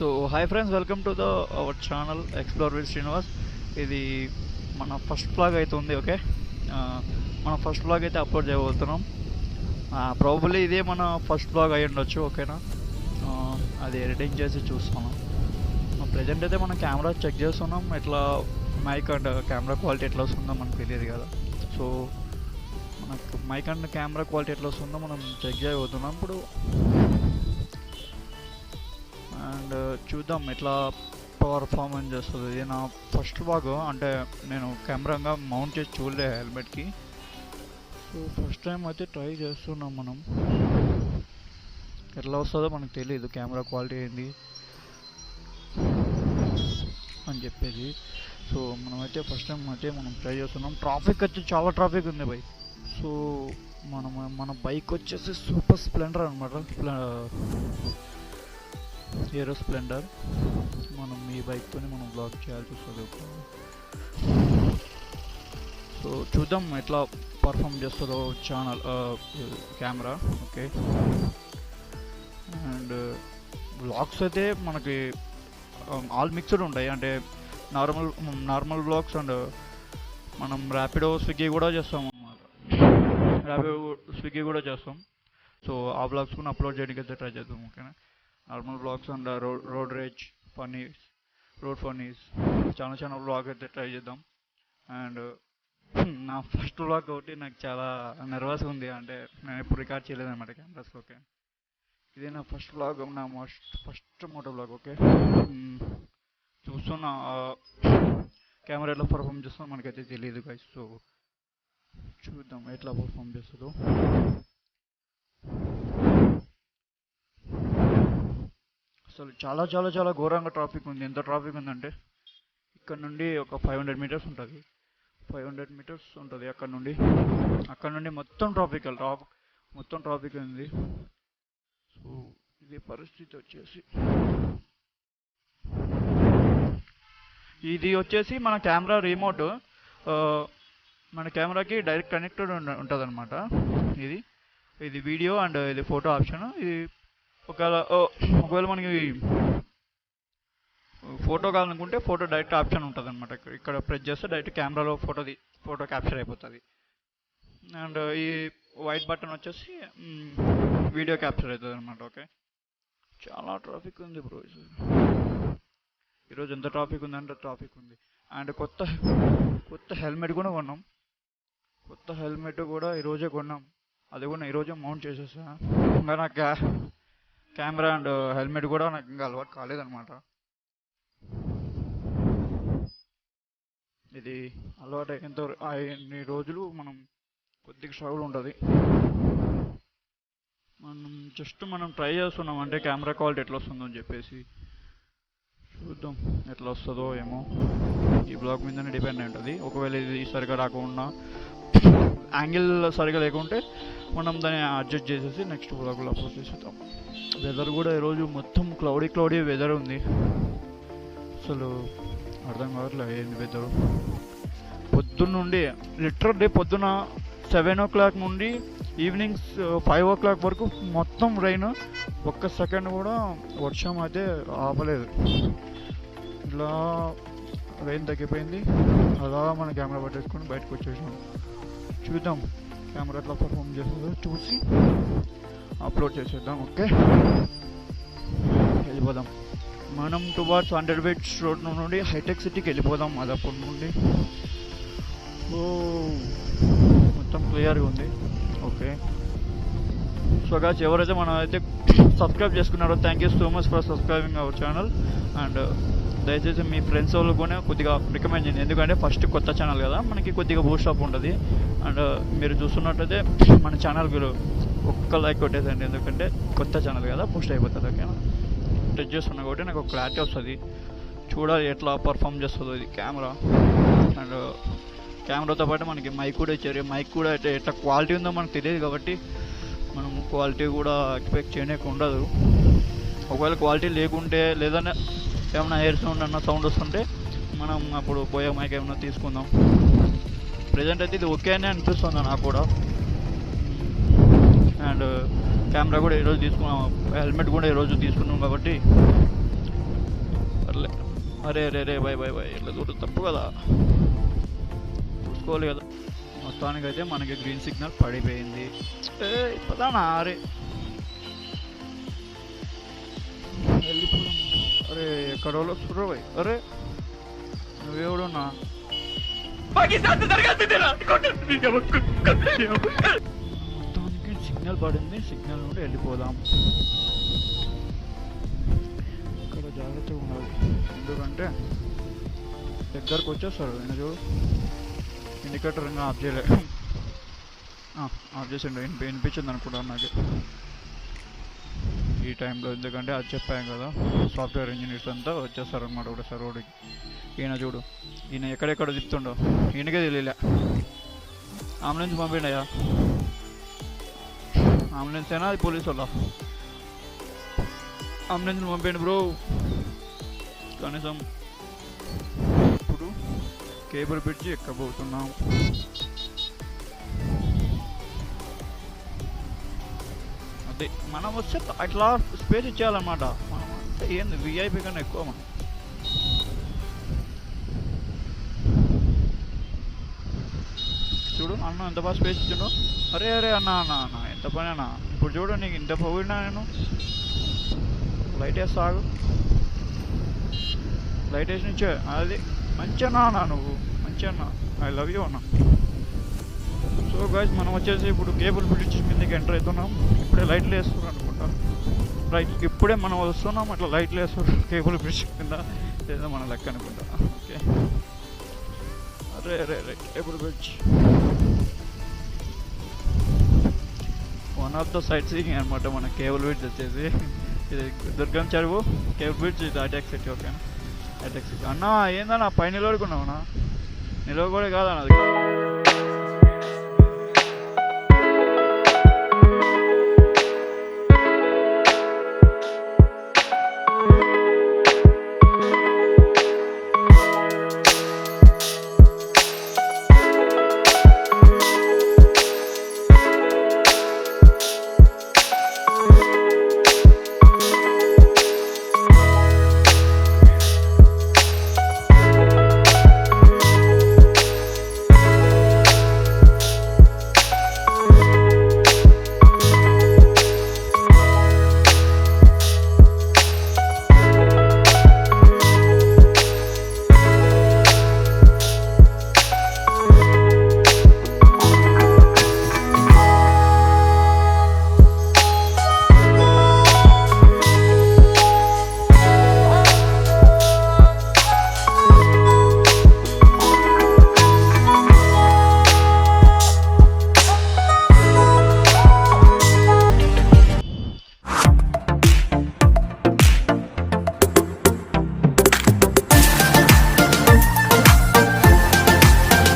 So hi friends, welcome to our channel explore with Srinivas. ఇది మన first vlog అయితే ఉంది. ఓకే, మన ఫస్ట్ వ్లాగ్ అయితే అప్లోడ్ చేయబోతున్నాం. ప్రాబబ్లీ ఇదే మన ఫస్ట్ వ్లాగ్ అయి ఉండొచ్చు. ఓకేనా, అది ఎడిటింగ్ చేసి చూస్తున్నాం. ప్రజెంట్ అయితే మనం కెమెరా చెక్ చేస్తున్నాం. ఎట్లా మైక్ అండ్ కెమెరా క్వాలిటీ ఎట్లా వస్తుందో మనకు తెలియదు కదా. సో మనకు మైక్ అండ్ కెమెరా క్వాలిటీ ఎట్లా వస్తుందో మనం చెక్ చేయబోతున్నాం ఇప్పుడు. అండ్ చూద్దాం ఎట్లా పర్ఫార్మెన్స్ చేస్తుంది. ఇది నా ఫస్ట్ వ్లాగ్, అంటే నేను కెమెరాగా మౌంట్ చేసి చూడలే హెల్మెట్కి. సో ఫస్ట్ టైం అయితే ట్రై చేస్తున్నాం. మనం ఎట్లా వస్తుందో మనకు తెలియదు, కెమెరా క్వాలిటీ ఏంది అని చెప్పేసి. సో మనమైతే ఫస్ట్ టైం అయితే మనం ట్రై చేస్తున్నాం. ట్రాఫిక్ వచ్చి చాలా ట్రాఫిక్ ఉంది బై. సో మన బైక్ వచ్చేసి సూపర్ స్ప్లెండర్ అనమాట, హీరో స్ప్లెండర్. మనం ఈ బైక్తో మనం బ్లాగ్ చేయాల్సి వస్తుంది. సో చూద్దాం ఎట్లా పర్ఫామ్ చేస్తుందో channel camera. Okay, and blogs అయితే మనకి ఆల్ మిక్స్డ్ ఉంటాయి. అంటే నార్మల్ బ్లాగ్స్ అండ్ మనం ర్యాపిడో స్విగ్గీ కూడా చేస్తాం అన్నమాట. ర్యాపిడో స్విగ్గీ కూడా చేస్తాం. సో ఆ బ్లాగ్స్ కూడా అప్లోడ్ చేయడానికి అయితే ట్రై చేద్దాం. ఓకేనా, normal blogs and road rage funnies, road funnies, చాలా బ్లాగ్ అయితే ట్రై చేద్దాం. అండ్ నా ఫస్ట్ బ్లాగ్ ఒకటి నాకు చాలా నర్వస్ ఉంది. అంటే నేను ఎప్పుడు రికార్డ్ చేయలేదన్నమాట కెమెరాస్లో. ఓకే, ఇదే నా ఫస్ట్ బ్లాగ్, నా ఫస్ట్ మోటో బ్లాగ్. ఓకే, చూస్తున్నా కెమెరా ఎట్లా పర్ఫామ్ చేస్తుందో మనకైతే తెలియదు గైస్. సో చూద్దాం ఎట్లా పర్ఫామ్ చేస్తుందో. అసలు చాలా ఘోరంగా ట్రాఫిక్ ఉంది. ఎంత ట్రాఫిక్ ఉందంటే ఇక్కడ నుండి ఒక 500 మీటర్స్ ఉంటుంది. 500 మీటర్స్ ఉంటుంది అక్కడ నుండి మొత్తం ట్రాఫిక్ ఉంది. సో ఇది పరిస్థితి వచ్చేసి. ఇది వచ్చేసి మన కెమెరా రిమోట్, మన కెమెరాకి డైరెక్ట్ కనెక్టెడ్ ఉంటుంది అనమాట. ఇది వీడియో అండ్ ఇది ఫోటో ఆప్షన్. ఇది ఒకవేళ మనకి ఫోటో కావాలనుకుంటే ఫోటో డైరెక్ట్ ఆప్షన్ ఉంటుంది అనమాట. ఇక్కడ ప్రెస్ చేస్తే డైరెక్ట్ కెమెరాలో ఫోటో క్యాప్చర్ అయిపోతుంది. అండ్ ఈ వైట్ బటన్ వచ్చేసి వీడియో క్యాప్చర్ అవుతుంది అనమాట. ఓకే, చాలా ట్రాఫిక్ ఉంది బ్రో ఈరోజు. ఎంత ట్రాఫిక్ ఉందంటే ట్రాఫిక్ ఉంది. అండ్ కొత్త హెల్మెట్ కూడా కొన్నాం. ఈరోజే కొన్నాం. అది కూడా ఈరోజే మౌంట్ చేసేసా. ఇంకా నాకు కెమెరా అండ్ హెల్మెట్ కూడా నాకు ఇంకా అలవాటు కాలేదన్నమాట. ఇది అలవాటు అన్ని రోజులు మనం కొద్దిగా స్ట్రగుల్ ఉంటుంది. మనం ట్రై చేస్తున్నాం, అంటే కెమెరా క్వాలిటీ ఎట్లా వస్తుందో అని చెప్పేసి. చూద్దాం ఎట్లా వస్తుందో ఏమో. ఈ బ్లాగ్ మీదనే డిపెండ్ అయి ఉంటుంది. ఒకవేళ ఇది సరిగా రాకుండా, యాంగిల్ సరిగా లేకుంటే మనం దాన్ని అడ్జస్ట్ చేసేసి నెక్స్ట్ బ్లాగ్లో అప్లోడ్ చేసేద్దాం. వెదర్ కూడా ఈరోజు మొత్తం క్లౌడీ వెదర్ ఉంది. అసలు అర్థం కావట్లేదు ఏంది వెదర్. పొద్దున్నుండి లిటరల్లీ పొద్దున 7 o'clock నుండి ఈవినింగ్ 5 o'clock వరకు మొత్తం రైన్. ఒక్క సెకండ్ కూడా వర్షం అయితే ఆపలేదు. ఇలా రైన్ తగ్గిపోయింది. అలా మన కెమెరా పట్టేసుకొని బయటకు వచ్చేసాం. చూద్దాం కెమెరా ఎట్లా పర్ఫామ్ చేస్తుందో చూసి అప్లోడ్ చేసేద్దాం. ఓకే, వెళ్ళిపోదాం. మనం టువార్డ్స్ 100 బీట్స్ రోడ్ నుండి హైటెక్ సిటీకి వెళ్ళిపోదాం. అదప్పటి నుండి మొత్తం క్లియర్గా ఉంది. ఓకే, సో గాయ్స్, ఎవరైతే మనం అయితే సబ్స్క్రైబ్ చేసుకున్నారో thank you so much for subscribing our channel. And దయచేసి మీ ఫ్రెండ్స్ వాళ్ళు కూడా కొద్దిగా రికమెండ్ చేయండి. ఎందుకంటే ఫస్ట్ కొత్త ఛానల్ కదా, మనకి కొద్దిగా బూస్ట్ అప్ ఉంటుంది. అండ్ మీరు చూస్తున్నట్టయితే మన ఛానల్కి ఒక్క లైక్ కొట్టేసండి, ఎందుకంటే కొత్త ఛానల్ కదా, బూస్ట్ అయిపోతుంది. ఓకేనా, టచ్ చేస్తున్నా కాబట్టి నాకు క్లారిటీ వస్తుంది. చూడాలి ఎట్లా పర్ఫామ్ చేస్తుందో ఇది కెమెరా. అండ్ కెమెరాతో పాటు మనకి మైక్ కూడా ఇచ్చారు. మైక్ కూడా ఎట్లా క్వాలిటీ ఉందో మనకు తెలియదు కాబట్టి మనం క్వాలిటీ కూడా ఎక్స్పెక్ట్ చేయడానికి ఉండదు. ఒకవేళ క్వాలిటీ లేకుంటే, లేదన్నా ఏమైనా ఎయిర్ సౌండ్ అన్న సౌండ్ వస్తుంటే మనం అప్పుడు పోయే మైక్ ఏమైనా తీసుకుందాం. ప్రజెంట్ అయితే ఇది ఓకే అని అనిపిస్తుంది నాకు కూడా. అండ్ కెమెరా కూడా ఈరోజు తీసుకున్నాం, హెల్మెట్ కూడా ఈరోజు తీసుకున్నాం కాబట్టి అరే అరే రే బై బై బై ఇట్లా చూడు తప్పు కదా, చూసుకోవాలి కదా. మొత్తానికైతే మనకి గ్రీన్ సిగ్నల్ పడిపోయింది. పదానా అరే వెళ్ళిపోదాం. అరే ఎక్కడ వాళ్ళు వస్తుర్రో భయ్. అరే నువ్వెవడున్నా మొత్తానికి సిగ్నల్ పడింది, సిగ్నల్ నుండి వెళ్ళిపోదాం. ఇక్కడ జాగ్రత్తగా ఉండాలి, ఎందుకంటే దగ్గరకు వచ్చేస్తారు. నేను చూడు ఇండికేటర్ ఇంకా ఆఫ్ చేయలే, ఆఫ్ చేసిండు. వినిపించింది అనుకుంటాను నాకు ఈ టైంలో, ఎందుకంటే అది చెప్పాను కదా సాఫ్ట్వేర్ ఇంజనీర్స్ అంతా వచ్చేస్తారు అనమాట ఒకటేసారి రోడ్డుకి. ఈయన చూడు, ఈయన ఎక్కడెక్కడ తిప్పుతుండో ఈయనకే తెలియలే. అంబులెన్స్ పంపిండయా, అంబులెన్స్ అయినా అది పోలీసు వాళ్ళ అంబులెన్స్ పంపిండి బ్రో. కనీసం ఇప్పుడు కేబుల్ బ్రిడ్జి ఎక్కబోతున్నాం. అదే మనం వస్తే అట్లా స్పేస్ ఇచ్చేయాలన్నమాట. మనం అంటే ఏంది విఐపి కన్నా ఎక్కువ మనం. చూడు అన్న ఎంత బాగా స్పేస్ ఇచ్చిండో. అరే అరే అన్న అన్న అన్న ఎంత పని అన్న. ఇప్పుడు చూడు నీకు ఇంత పొగిడినా నేను. లైట్ వేస్తా ఆగు, లైట్ వేసి నుంచే అది మంచి అన్నా అన్న, నువ్వు మంచి అన్న, ఐ లవ్ యూ అన్న. సో గైస్ మనం వచ్చేసి ఇప్పుడు కేబుల్ బ్రిడ్జ్ కిందకి ఎంటర్ అవుతున్నాం. ఇప్పుడే లైట్లు వేస్తున్నారు అనుకుంటా, రైట్ ఇప్పుడే మనం వస్తున్నాం. అట్లా లైట్లు వేస్తారు కేబుల్ బ్రిడ్జ్ కింద, ఏదో మన లెక్క అనుకుంటా. ఓకే అరే అరే అరే cable bridge one of the sight seeing అనమాట మన కేబుల్ బ్రిడ్జ్ వచ్చేసి. ఇది దుర్గం చెరువు కేబుల్ బ్రిడ్జ్, ఇది అటాక్ సిటీ. ఓకేనా అటాక్ సిటీ అన్న. ఏందన్నా పైన నిలబడుకున్నావునా? నిలవ కూడా కాదన్న అది.